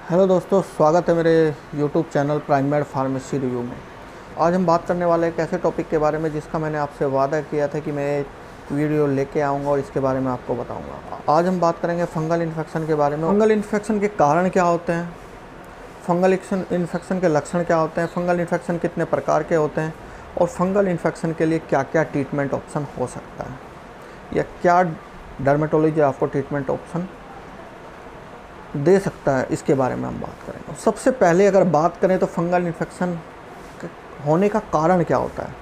Hello दोस्तों, स्वागत है मेरे YouTube channel primed pharmacy review में। आज हम बात करने वाले एक ऐसे टॉपिक के बारे में जिसका मैंने आपसे वादा किया था कि मैं एक वीडियो लेके आऊँगा और इसके बारे में आपको बताऊँगा। आज हम बात करेंगे फंगल इन्फेक्शन के बारे में। फंगल इन्फेक्शन के कारण क्या होते हैं, फंगल इन्फेक्शन के लक्षण क्या होते हैं, फंगल इन्फेक्शन कितने प्रकार के होते हैं और फंगल इन्फेक्शन के लिए क्या क्या ट्रीटमेंट ऑप्शन हो सकता है या क्या डर्मेटोलॉजी आपको ट्रीटमेंट ऑप्शन दे सकता है, इसके बारे में हम बात करेंगे। सबसे पहले अगर बात करें तो फंगल इन्फेक्शन होने का कारण क्या होता है।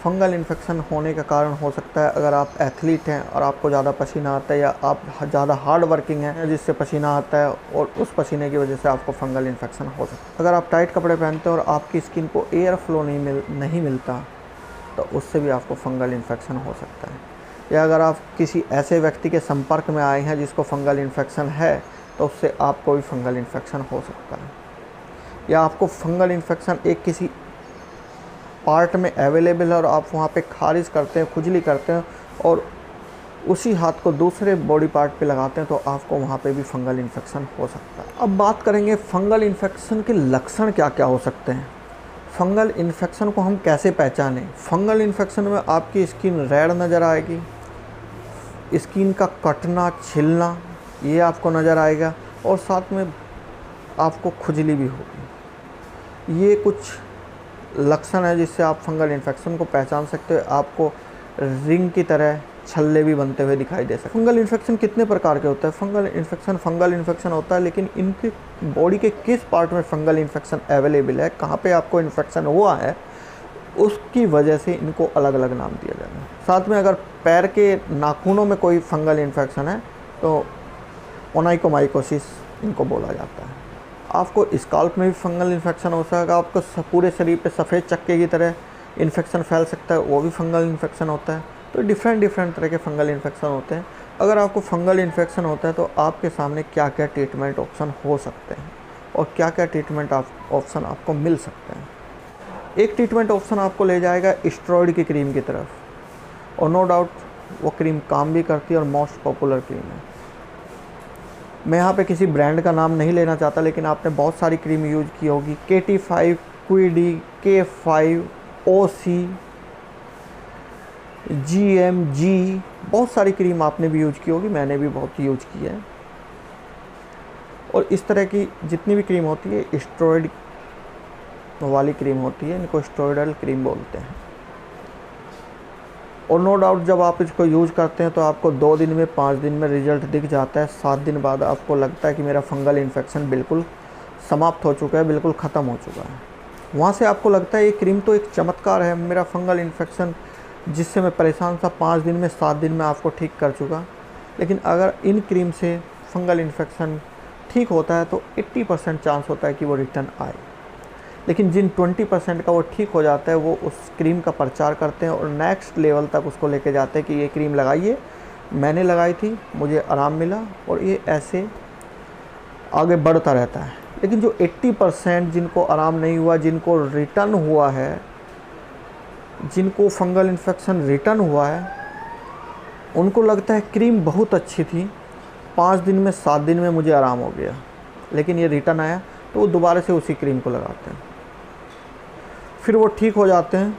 फंगल इन्फेक्शन होने का कारण हो सकता है अगर आप एथलीट हैं और आपको ज़्यादा पसीना आता है, या आप ज़्यादा हार्ड वर्किंग हैं जिससे पसीना आता है और उस पसीने की वजह से आपको फंगल इन्फेक्शन हो सकता है। अगर आप टाइट कपड़े पहनते हैं और आपकी स्किन को एयर फ्लो नहीं मिलता तो उससे भी आपको फंगल इन्फेक्शन हो सकता है। या अगर आप किसी ऐसे व्यक्ति के संपर्क में आए हैं जिसको फंगल इन्फेक्शन है तो उससे आपको भी फंगल इन्फेक्शन हो सकता है। या आपको फंगल इन्फेक्शन एक किसी पार्ट में अवेलेबल है और आप वहाँ पे खारिज करते हैं, खुजली करते हैं और उसी हाथ को दूसरे बॉडी पार्ट पे लगाते हैं तो आपको वहाँ पे भी फंगल इन्फेक्शन हो सकता है। अब बात करेंगे फंगल इन्फेक्शन के लक्षण क्या क्या हो सकते हैं। फंगल इन्फेक्शन को हम कैसे पहचानें। फंगल इन्फेक्शन में आपकी स्किन रेड नज़र आएगी, स्किन का कटना, छिलना ये आपको नज़र आएगा और साथ में आपको खुजली भी होगी। ये कुछ लक्षण है जिससे आप फंगल इन्फेक्शन को पहचान सकते हो। आपको रिंग की तरह छल्ले भी बनते हुए दिखाई दे सकते हैं। फंगल इन्फेक्शन कितने प्रकार के होता है। फंगल इन्फेक्शन होता है, लेकिन इनके बॉडी के किस पार्ट में फंगल इन्फेक्शन अवेलेबल है, कहाँ पे आपको इन्फेक्शन हुआ है, उसकी वजह से इनको अलग अलग नाम दिया जाता है। साथ में अगर पैर के नाखूनों में कोई फंगल इन्फेक्शन है तो ओनाइकोमाइकोसिस इनको बोला जाता है। आपको स्काल्प में भी फंगल इन्फेक्शन हो सकता है। आपको पूरे शरीर पे सफ़ेद चक्के की तरह इन्फेक्शन फैल सकता है, वो भी फंगल इन्फेक्शन होता है। तो डिफरेंट तरह के फंगल इन्फेक्शन होते हैं। अगर आपको फंगल इन्फेक्शन होता है तो आपके सामने क्या क्या ट्रीटमेंट ऑप्शन हो सकते हैं और क्या क्या ट्रीटमेंट ऑप्शन आपको मिल सकते हैं। एक ट्रीटमेंट ऑप्शन आपको ले जाएगा स्टेरॉइड की क्रीम की तरफ, और नो डाउट वो क्रीम काम भी करती है और मोस्ट पॉपुलर क्रीम है। मैं यहाँ पे किसी ब्रांड का नाम नहीं लेना चाहता, लेकिन आपने बहुत सारी क्रीम यूज की होगी। KT5, क्विडी, K5, OC, GMG, बहुत सारी क्रीम आपने भी यूज की होगी, मैंने भी बहुत यूज की है। और इस तरह की जितनी भी क्रीम होती है स्टेरॉइड वाली क्रीम होती है, इनको स्टेरॉइडल क्रीम बोलते हैं। और नो डाउट जब आप इसको यूज़ करते हैं तो आपको 2 दिन में, 5 दिन में रिजल्ट दिख जाता है। 7 दिन बाद आपको लगता है कि मेरा फंगल इन्फेक्शन बिल्कुल समाप्त हो चुका है, बिल्कुल ख़त्म हो चुका है। वहाँ से आपको लगता है ये क्रीम तो एक चमत्कार है, मेरा फंगल इन्फेक्शन जिससे मैं परेशान था 5 दिन में, 7 दिन में आपको ठीक कर चुका। लेकिन अगर इन क्रीम से फंगल इन्फेक्शन ठीक होता है तो 80% चांस होता है कि वो रिटर्न आए। लेकिन जिन 20% का वो ठीक हो जाता है वो उस क्रीम का प्रचार करते हैं और नेक्स्ट लेवल तक उसको लेके जाते हैं कि ये क्रीम लगाइए, मैंने लगाई थी, मुझे आराम मिला, और ये ऐसे आगे बढ़ता रहता है। लेकिन जो 80% जिनको आराम नहीं हुआ, जिनको रिटर्न हुआ है, जिनको फंगल इन्फेक्शन रिटर्न हुआ है, उनको लगता है क्रीम बहुत अच्छी थी, 5 दिन में, 7 दिन में मुझे आराम हो गया, लेकिन ये रिटर्न आया, तो वो दोबारा से उसी क्रीम को लगाते हैं। फिर वो ठीक हो जाते हैं,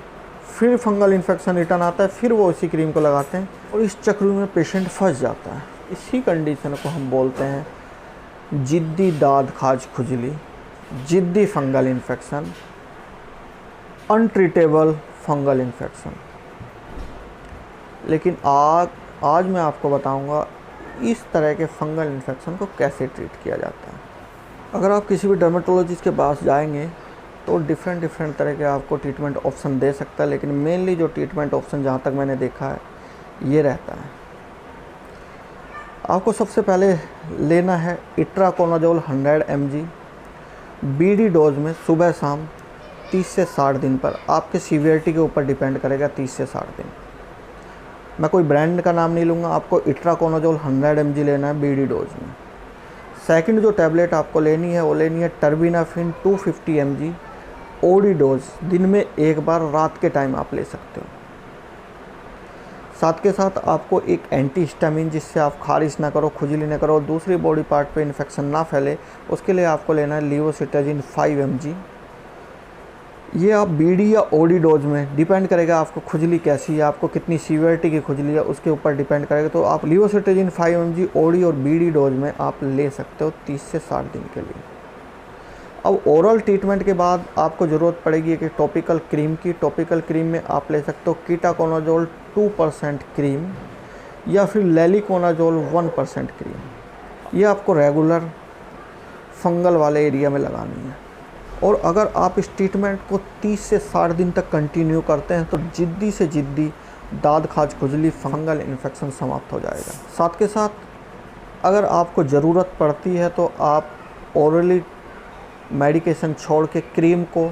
फिर फंगल इन्फेक्शन रिटर्न आता है, फिर वो उसी क्रीम को लगाते हैं और इस चक्र में पेशेंट फंस जाता है। इसी कंडीशन को हम बोलते हैं जिद्दी दाद खाज खुजली, जिद्दी fungal infection, untreatable fungal infection. लेकिन आज मैं आपको बताऊंगा इस तरह के फंगल इन्फेक्शन को कैसे ट्रीट किया जाता है। अगर आप किसी भी डर्मेटोलॉजिस्ट के पास जाएंगे तो डिफरेंट तरह के आपको ट्रीटमेंट ऑप्शन दे सकता है, लेकिन मेनली जो ट्रीटमेंट ऑप्शन जहाँ तक मैंने देखा है ये रहता है। आपको सबसे पहले लेना है इट्राकोनाजोल 100 mg BD डोज में सुबह शाम 30 से 60 दिन पर। आपके सीवियरिटी के ऊपर डिपेंड करेगा 30 से 60 दिन। मैं कोई ब्रांड का नाम नहीं लूँगा, आपको इट्राकोनाजोल 100 mg लेना है BD डोज में। सेकंड जो टैबलेट आपको लेनी है वो लेनी है टर्बिनाफिन 250 mg OD डोज, दिन में एक बार रात के टाइम आप ले सकते हो। साथ के साथ आपको एक एंटी हिस्टामिन, जिससे आप खारिश ना करो, खुजली ना करो, दूसरी बॉडी पार्ट पे इन्फेक्शन ना फैले, उसके लिए आपको लेना है लीवोसिट्राजिन 5 mg। ये आप बीडी या ओडी डोज में, डिपेंड करेगा आपको खुजली कैसी है, आपको कितनी सीवियरिटी की खुजली है, उसके ऊपर डिपेंड करेगा। तो आप लीवोसिट्राजिन 5 mg ओडी और बीडी डोज में आप ले सकते हो 30 से 60 दिन के लिए। अब ओरल ट्रीटमेंट के बाद आपको ज़रूरत पड़ेगी कि टॉपिकल क्रीम की। टॉपिकल क्रीम में आप ले सकते हो कीटाकोनाजोल 2% क्रीम या फिर लेलिकोनाजोल 1% क्रीम। ये आपको रेगुलर फंगल वाले एरिया में लगानी है। और अगर आप इस ट्रीटमेंट को 30 से 60 दिन तक कंटिन्यू करते हैं तो जिद्दी से जिद्दी दाद खाज खुजली फंगल इन्फेक्शन समाप्त हो जाएगा। साथ के साथ अगर आपको ज़रूरत पड़ती है तो आप ओरली मेडिकेशन छोड़ के क्रीम को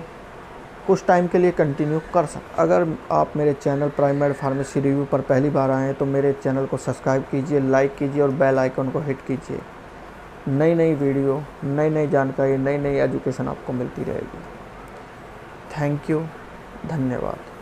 कुछ टाइम के लिए कंटिन्यू कर सकते। अगर आप मेरे चैनल प्राइमरी फार्मेसी रिव्यू पर पहली बार आए हैं तो मेरे चैनल को सब्सक्राइब कीजिए, लाइक कीजिए और बेल आइकन को हिट कीजिए। नई नई वीडियो, नई नई जानकारी, नई नई एजुकेशन आपको मिलती रहेगी। थैंक यू, धन्यवाद।